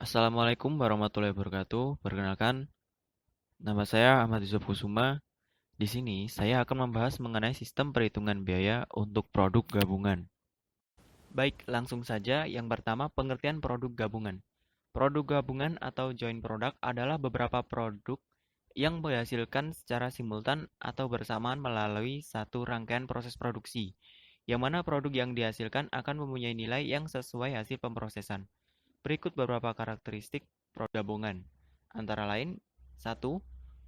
Assalamualaikum warahmatullahi wabarakatuh. Perkenalkan, nama saya Ahmad Yusuf Kusuma. Di sini saya akan membahas mengenai sistem perhitungan biaya untuk produk gabungan. Baik, langsung saja. Yang pertama, pengertian produk gabungan. Produk gabungan atau joint product adalah beberapa produk yang dihasilkan secara simultan atau bersamaan melalui satu rangkaian proses produksi, yang mana produk yang dihasilkan akan mempunyai nilai yang sesuai hasil pemrosesan. Berikut beberapa karakteristik produk gabungan. Antara lain, 1.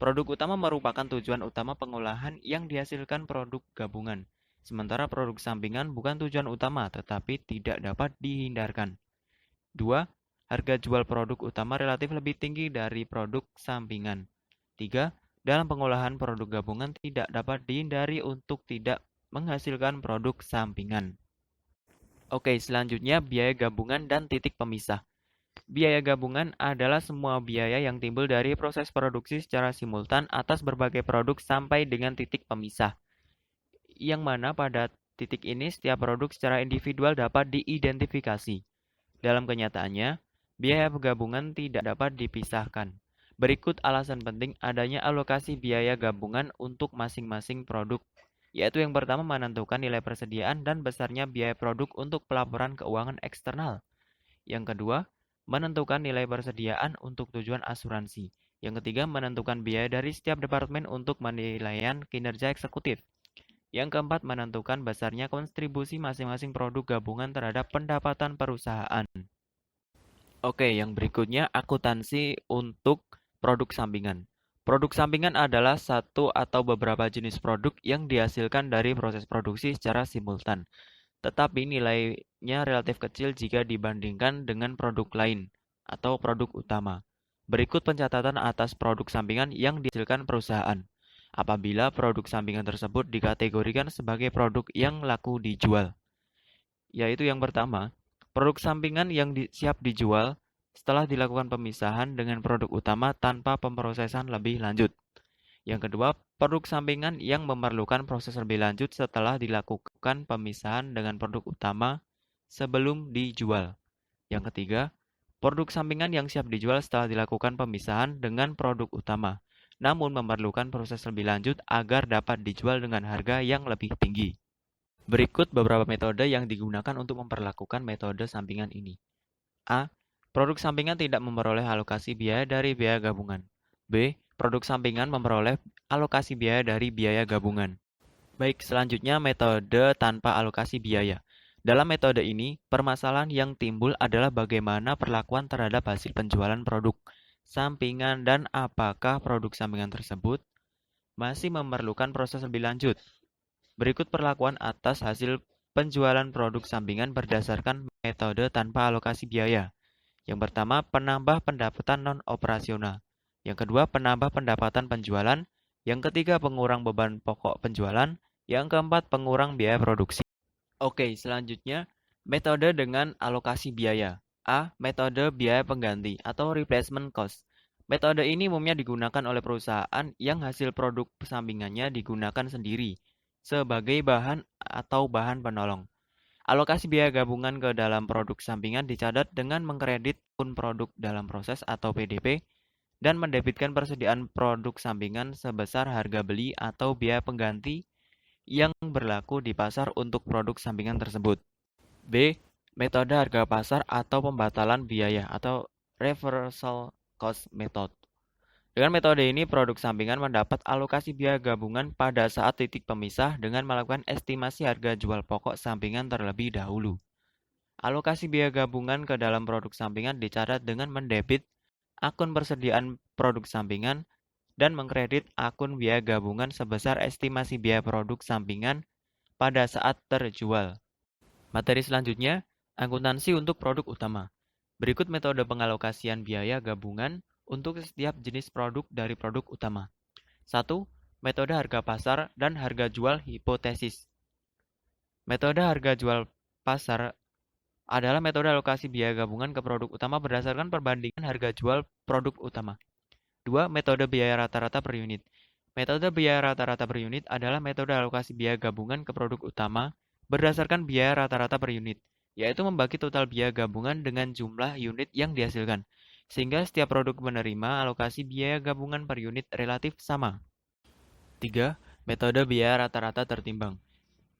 Produk utama merupakan tujuan utama pengolahan yang dihasilkan produk gabungan. Sementara produk sampingan bukan tujuan utama tetapi tidak dapat dihindarkan. 2. Harga jual produk utama relatif lebih tinggi dari produk sampingan. 3. Dalam pengolahan produk gabungan tidak dapat dihindari untuk tidak menghasilkan produk sampingan. Oke, selanjutnya biaya gabungan dan titik pemisah. Biaya gabungan adalah semua biaya yang timbul dari proses produksi secara simultan atas berbagai produk sampai dengan titik pemisah, yang mana pada titik ini setiap produk secara individual dapat diidentifikasi. Dalam kenyataannya, biaya gabungan tidak dapat dipisahkan. Berikut alasan penting adanya alokasi biaya gabungan untuk masing-masing produk, yaitu yang pertama menentukan nilai persediaan dan besarnya biaya produk untuk pelaporan keuangan eksternal. Yang kedua, menentukan nilai persediaan untuk tujuan asuransi. Yang ketiga, menentukan biaya dari setiap departemen untuk penilaian kinerja eksekutif. Yang keempat, menentukan besarnya kontribusi masing-masing produk gabungan terhadap pendapatan perusahaan. Oke, yang berikutnya akuntansi untuk produk sampingan. Produk sampingan adalah satu atau beberapa jenis produk yang dihasilkan dari proses produksi secara simultan, tetapi nilainya relatif kecil jika dibandingkan dengan produk lain atau produk utama. Berikut pencatatan atas produk sampingan yang dihasilkan perusahaan. Apabila produk sampingan tersebut dikategorikan sebagai produk yang laku dijual, yaitu yang pertama, produk sampingan yang siap dijual setelah dilakukan pemisahan dengan produk utama tanpa pemrosesan lebih lanjut. Yang kedua, produk sampingan yang memerlukan proses lebih lanjut setelah dilakukan pemisahan dengan produk utama sebelum dijual. Yang ketiga, produk sampingan yang siap dijual setelah dilakukan pemisahan dengan produk utama, namun memerlukan proses lebih lanjut agar dapat dijual dengan harga yang lebih tinggi. Berikut beberapa metode yang digunakan untuk memperlakukan metode sampingan ini. A. Produk sampingan tidak memperoleh alokasi biaya dari biaya gabungan. B. Produk sampingan memperoleh alokasi biaya dari biaya gabungan. Baik, selanjutnya metode tanpa alokasi biaya. Dalam metode ini, permasalahan yang timbul adalah bagaimana perlakuan terhadap hasil penjualan produk sampingan dan apakah produk sampingan tersebut masih memerlukan proses lebih lanjut. Berikut perlakuan atas hasil penjualan produk sampingan berdasarkan metode tanpa alokasi biaya. Yang pertama, penambah pendapatan non-operasional. Yang kedua, penambah pendapatan penjualan. Yang ketiga, pengurang beban pokok penjualan. Yang keempat, pengurang biaya produksi. Oke, selanjutnya, metode dengan alokasi biaya. A. Metode biaya pengganti atau replacement cost. Metode ini umumnya digunakan oleh perusahaan yang hasil produk sampingannya digunakan sendiri sebagai bahan atau bahan penolong. Alokasi biaya gabungan ke dalam produk sampingan dicatat dengan mengkredit akun produk dalam proses atau PDP dan mendebitkan persediaan produk sampingan sebesar harga beli atau biaya pengganti yang berlaku di pasar untuk produk sampingan tersebut. B. Metode harga pasar atau pembatalan biaya atau reversal cost method. Dengan metode ini, produk sampingan mendapat alokasi biaya gabungan pada saat titik pemisah dengan melakukan estimasi harga jual pokok sampingan terlebih dahulu. Alokasi biaya gabungan ke dalam produk sampingan dicatat dengan mendebit akun persediaan produk sampingan dan mengkredit akun biaya gabungan sebesar estimasi biaya produk sampingan pada saat terjual. Materi selanjutnya, akuntansi untuk produk utama. Berikut metode pengalokasian biaya gabungan untuk setiap jenis produk dari produk utama. 1. Metode harga pasar dan harga jual hipotesis. Metode harga jual pasar adalah metode alokasi biaya gabungan ke produk utama berdasarkan perbandingan harga jual produk utama. 2. Metode biaya rata-rata per unit. Metode biaya rata-rata per unit adalah metode alokasi biaya gabungan ke produk utama berdasarkan biaya rata-rata per unit, yaitu membagi total biaya gabungan dengan jumlah unit yang dihasilkan. sehingga setiap produk menerima alokasi biaya gabungan per unit relatif sama. 3. Metode biaya rata-rata tertimbang.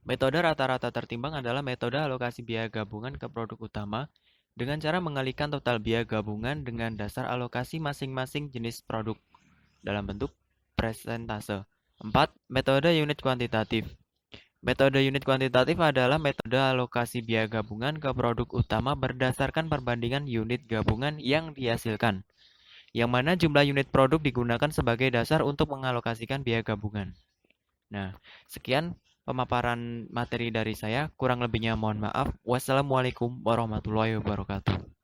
Metode rata-rata tertimbang adalah metode alokasi biaya gabungan ke produk utama dengan cara mengalihkan total biaya gabungan dengan dasar alokasi masing-masing jenis produk dalam bentuk persentase. 4. Metode unit kuantitatif. Metode unit kuantitatif adalah metode alokasi biaya gabungan ke produk utama berdasarkan perbandingan unit gabungan yang dihasilkan, yang mana jumlah unit produk digunakan sebagai dasar untuk mengalokasikan biaya gabungan. Nah, sekian pemaparan materi dari saya. Kurang lebihnya mohon maaf. Wassalamualaikum warahmatullahi wabarakatuh.